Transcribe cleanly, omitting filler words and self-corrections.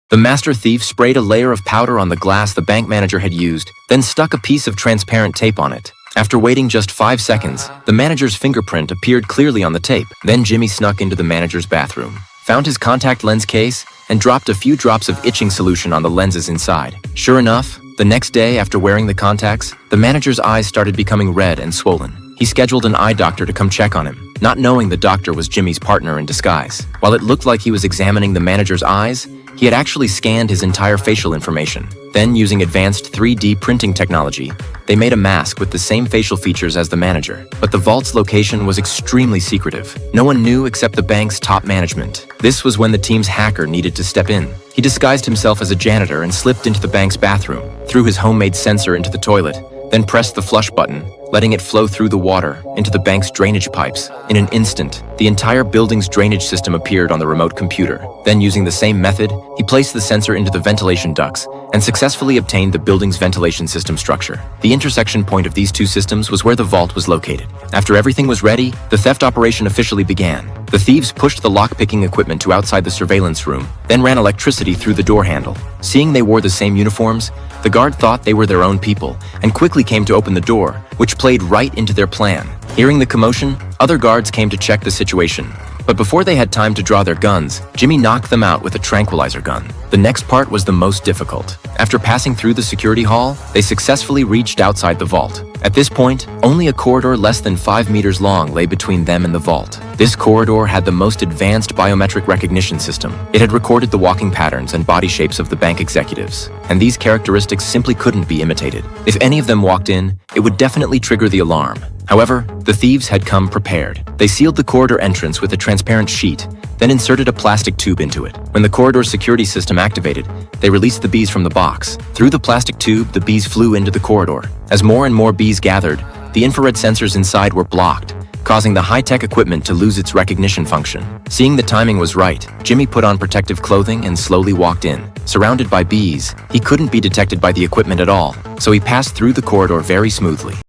The master thief sprayed a layer of powder on the glass the bank manager had used, then stuck a piece of transparent tape on it. After waiting just 5 seconds, the manager's fingerprint appeared clearly on the tape. Then Jimmy snuck into the manager's bathroom, found his contact lens case, and dropped a few drops of itching solution on the lenses inside. Sure enough, the next day after wearing the contacts, the manager's eyes started becoming red and swollen. He scheduled an eye doctor to come check on him, not knowing the doctor was Jimmy's partner in disguise. While it looked like he was examining the manager's eyes, he had actually scanned his entire facial information. Then, using advanced 3D printing technology, they made a mask with the same facial features as the manager. But the vault's location was extremely secretive. No one knew except the bank's top management. This was when the team's hacker needed to step in. He disguised himself as a janitor and slipped into the bank's bathroom, threw his homemade sensor into the toilet, then pressed the flush button, letting it flow through the water into the bank's drainage pipes. In an instant, the entire building's drainage system appeared on the remote computer. Then, using the same method, he placed the sensor into the ventilation ducts and successfully obtained the building's ventilation system structure. The intersection point of these two systems was where the vault was located. After everything was ready, the theft operation officially began. The thieves pushed the lock-picking equipment to outside the surveillance room, then ran electricity through the door handle. Seeing they wore the same uniforms, the guard thought they were their own people and quickly came to open the door, which played right into their plan. Hearing the commotion, other guards came to check the situation. But before they had time to draw their guns, Jimmy knocked them out with a tranquilizer gun. The next part was the most difficult. After passing through the security hall, they successfully reached outside the vault. At this point, only a corridor less than 5 meters long lay between them and the vault. This corridor had the most advanced biometric recognition system. It had recorded the walking patterns and body shapes of the bank executives, and these characteristics simply couldn't be imitated. If any of them walked in, it would definitely trigger the alarm. However, the thieves had come prepared. They sealed the corridor entrance with a transparent sheet, then inserted a plastic tube into it. When the corridor's security system activated, they released the bees from the box. Through the plastic tube, the bees flew into the corridor. As more and more bees gathered, the infrared sensors inside were blocked, causing the high-tech equipment to lose its recognition function. Seeing the timing was right, Jimmy put on protective clothing and slowly walked in. Surrounded by bees, he couldn't be detected by the equipment at all, so he passed through the corridor very smoothly.